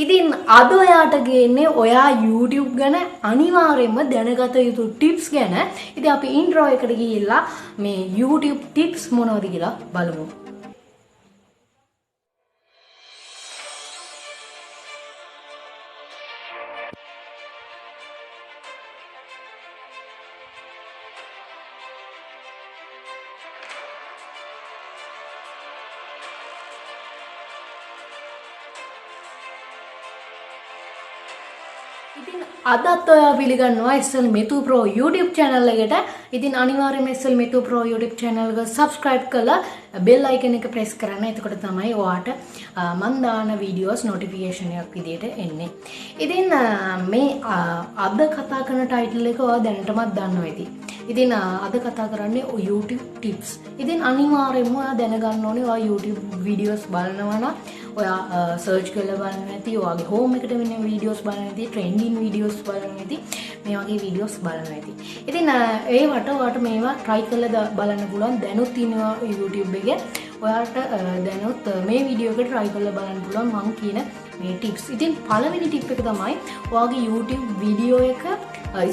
ඉතින් අද ඔයාට ගේන්නේ ඔයා YouTube ගැන අනිවාර්යයෙන්ම දැනගත යුතු ටිප්ස් ගැන. ඉතින් අපි ඉන්ට්‍රෝ එකට ගිහිල්ලා මේ YouTube ටිප්ස් මොනවද කියලා බලමු. ඉතින් අදත් ඔයා පිළිගන්නවා SL Methu Pro YouTube channel එකට. ඉතින් අනිවාර්යයෙන්ම SL Methu Pro YouTube channel එක subscribe කරලා bell icon එක press කරන්න. එතකොට තමයි ඔයාට මම දාන videos notification එකක් විදියට එන්නේ. ඉතින් මේ අද කතා කරන title එක ඔයා දැනටමත් දන්නවා ඇති. ඉතින් අද කතා කරන්නේ YouTube tips. ඉතින් අනිවාර්යයෙන්ම ඔයා දැනගන්න ඕනේ ඔයා YouTube videos බලනවා නම් ඔයා search කරලා බලන්න නැති ඔයාගේ home එකට වෙන videos බලන්න නැති trending videos බලන්න නැති මේ වගේ videos බලන්න නැති. ඉතින් ඒවට ඔයාලට මේවා try කරලා බලන්න පුළුවන්. දැනුත් ඉන්නවා YouTube එකේ. ඔයාලට දැනුත් මේ video එක try කරලා බලන්න පුළුවන් මම කියන මේ tips. ඉතින් පළවෙනි tip එක තමයි ඔයාගේ YouTube video එක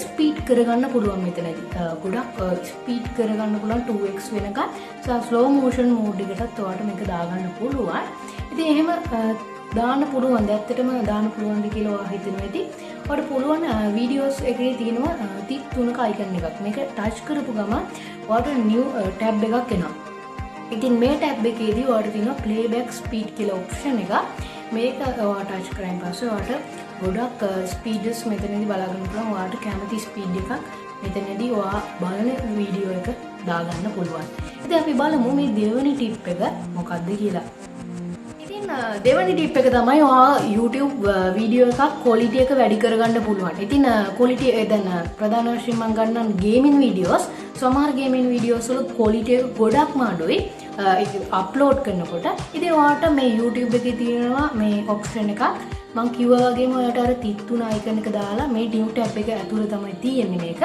ස්පීඩ් කරගන්න පුළුවන් මෙතනදී. ගොඩක් ස්පීඩ් කරගන්න පුළුවන් 2x වෙනකන්. ස්ලෝ මෝෂන් මෝඩ් එකටත් ඔයාලට මේක දාගන්න පුළුවන්. ඉතින් එහෙම දාන්න පුළුවන්. ඇත්තටම දාන්න පුළුවන්ද කියලා ඔයා හිතනවා ඇති. ඔයාලට පුළුවන් වීඩියෝස් එකේ තියෙනවා 33ක අයිකන් එකක්. මේක ටච් කරපු ගමන් ඔයාලට new tab එකක් එනවා. ඉතින් මේ tab එකේදී ඔයාලට තියෙනවා playback speed කියලා option එක. මේක ඔයා ටච් කරායින් පස්සේ ඔයාලට ගොඩක් ස්පීඩ්ස් මෙතනදී බලා ගන්න පුළුවන්. ඔයාලට කැමති ස්පීඩ් එකක් මෙතනදී ඔයා බලන වීඩියෝ එක දාගන්න පුළුවන්. ඉතින් අපි බලමු මේ දෙවෙනි ටිප් එක මොකක්ද කියලා. ඉතින් දෙවෙනි ටිප් එක තමයි ඔයා YouTube වීඩියෝ එකක් quality එක වැඩි කරගන්න පුළුවන්. ඉතින් quality දැන් ප්‍රධාන වශයෙන් මම ගන්නම් gaming videos. සමහර gaming videos වල quality එක ගොඩක්ම අඩුයි. අප්ලෝඩ් කරනකොට. ඉතින් ඔයාලට මේ YouTube එකේ තියෙනවා මේ option එකක්. මම කිව්වා වගේම ඔයාලට අර 33 icon එක දාලා මේ new tab එක ඇතුලේ තමයි තියෙන්නේ මේක.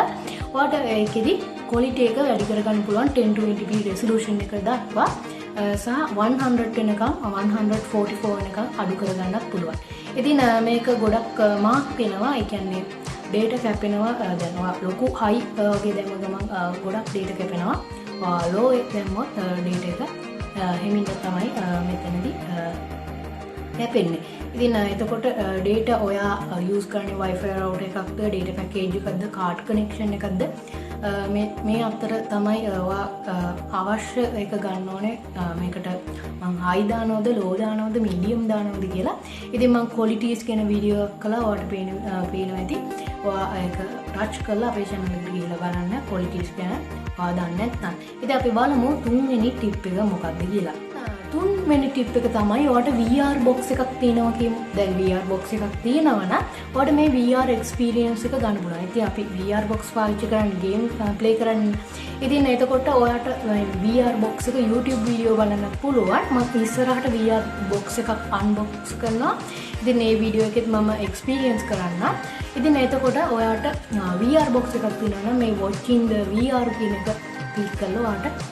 ඔයාලට ඒකෙදි quality එක වැඩි කරගන්න පුළුවන් 1080p resolution එක දක්වා සහ 100 වෙනකම් 144 වෙනකම් අඩු කරගන්නත් පුළුවන්. ඉතින් මේක ගොඩක් මාක් වෙනවා. ඒ කියන්නේ data කැපෙනවා. දැන් ඔයා ලොකු high වගේ දැම්ම ගමන් ගොඩක් data කැපෙනවා. low එක දැම්මොත් data එක හිමින්ද තමයි මෙතනදී කැපෙන්නේ. ඉතින් එතකොට data ඔයා use කරන්නේ wifi router එකක්ද data package එකක්ද card connection එකක්ද මේ අතර තමයි ඔයා අවශ්‍ය එක ගන්න ඕනේ. මේකට මම high දානවද low දානවද medium දානවද කියලා. ඉතින් මම qualities කියන වීඩියෝ එකක් කළා. ඔයාලට පේනවා ඇති. ඔයා ඒක touch කරලා අපේ channel එකට ගිහලා බලන්න qualities ගැන ඔයා දන්නේ නැත්නම්. ඉතින් අපි බලමු තුන්වෙනි tip එක මොකක්ද කියලා. තුන්වෙනි ටිප් එක තමයි ඔයාලට VR box එකක් තියෙනවා කියමු. දැන් VR box එකක් තියෙනවා නම් ඔයාලට මේ VR experience එක ගන්න පුළුවන්. ඉතින් අපි VR box පාවිච්චි කරන්නේ game play කරන්නේ. ඉතින් එතකොට ඔයාලට VR box එක YouTube වීඩියෝ බලන්න පුළුවන්. මම ඉස්සරහට VR box එකක් unbox කරනවා. ඉතින් මේ වීඩියෝ එකෙත් මම experience කරන්න. ඉතින් එතකොට ඔයාලට VR box එකක් තියෙනවා නම් මේ watching the VR කියන එක ක්ලික් කරලා ඔයාලට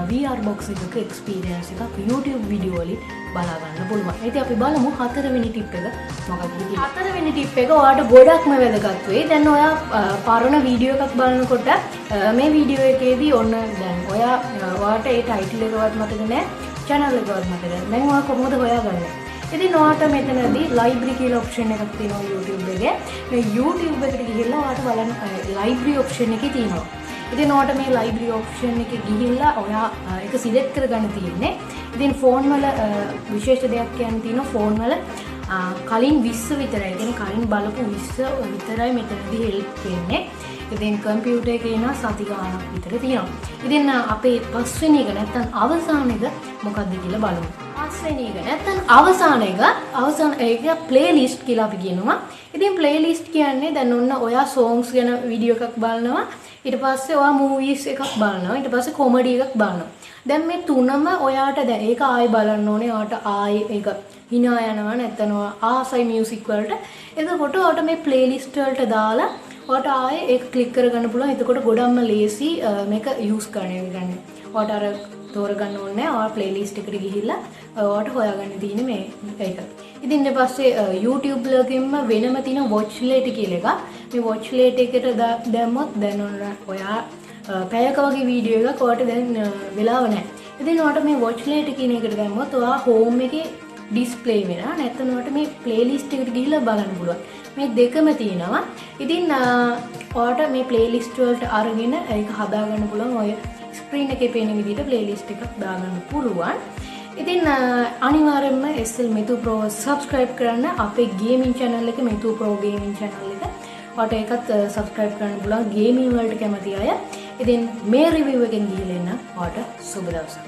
VR box එකක experience එකක් YouTube වීඩියෝ වලින් බලා ගන්න පුළුවන්. ඉතින් අපි බලමු හතරවෙනි ටිප් එක මොකක්ද කියලා. හතරවෙනි ටිප් එක ඔයාලට ගොඩක්ම වැදගත් වෙයි. දැන් ඔයා පරණ වීඩියෝ එකක් බලනකොට මේ වීඩියෝ එකේදී ඔන්න දැන් ඔයාට ඒ ටයිටල් එකවත් මතක නැහැ, channel එකවත් මතක නැහැ. දැන් ඔයා කොහොමද හොයාගන්නේ? ඉතින් ඔයාට මෙතනදී library කියලා option එකක් තියෙනවා YouTube එකේ. මේ YouTube එකට ගිහිල්ලා ඔයාට බලන්න library option එකේ තියෙනවා. ඉතින් ඔයාට මේ library option එකේ ගිහිල්ලා ඔයා ඒක select කරගන්න තියෙන්නේ. ඉතින් phone වල විශේෂ දෙයක් කියන්න තියෙනවා. phone වල කලින් 20 විතරයි. ඉතින් කලින් බලපු 20 විතරයි මෙතනදී help වෙන්නේ. ඉතින් computer එකේ නා සති ගාණක් විතර තියෙනවා. ඉතින් අපේ පස්වෙනි එක නැත්තම් අවසාන එක මොකක්ද කියලා බලමු. පස්වෙනි එක නැත්තම් අවසාන එක playlist කියලා අපි කියනවා. ඉතින් playlist කියන්නේ දැන් ඔන්න ඔයා songs ගැන වීඩියෝ එකක් බලනවා. ඊට පස්සේ ඔයා movies එකක් බලනවා. ඊට පස්සේ comedy එකක් බලනවා. දැන් මේ තුනම ඔයාට දැන් ඒක ආයෙ බලන්න ඕනේ. ඔයාට ආයෙ ඒක hina යනවා නැත්නම් ආසයි music වලට. එතකොට ඔයාට මේ playlist වලට දාලා ඔයාට ආයෙ ඒක click කරගන්න පුළුවන්. එතකොට ගොඩක්ම ලේසි මේක use කරන්න. ඔයාට අර තෝරගන්න ඕනේ. ඔයා playlist එකට ගිහිල්ලා ඔයාට හොයාගන්න තියෙන්නේ මේ ඒක. ඉතින් ඊට පස්සේ YouTube වලකින්ම වෙනම තියෙන watch late කියලා එකක්. මේ watch late එකට දැම්මොත් දැන් ඔයා පැයක වගේ වීඩියෝ එකක් ඔයාලට දැන් වෙලාව නැහැ. ඉතින් ඔයාලට මේ watch late කියන එකට දැම්මොත් ඔයා home එකේ display වෙනවා. නැත්නම් ඔයාලට මේ playlist එකට ගිහිල්ලා බලන්න පුළුවන්. මේ දෙකම තියෙනවා. ඉතින් ඔයාලට මේ playlist වලට අරගෙන ඒක හදාගන්න පුළුවන්. ඔය screen එකේ පේන විදිහට playlist එකක් දාගන්න පුළුවන්. ඉතින් අනිවාර්යෙන්ම SL Methu Pro subscribe කරන්න අපේ gaming channel එක Methu Pro gaming channel එක. ඔයාලට ඒකත් subscribe කරන්න පුළුවන් gaming වලට කැමති අය. ඉතින් මේ review එකෙන් ගිහලා එන්න ඔයාලට සුබ දවසක්.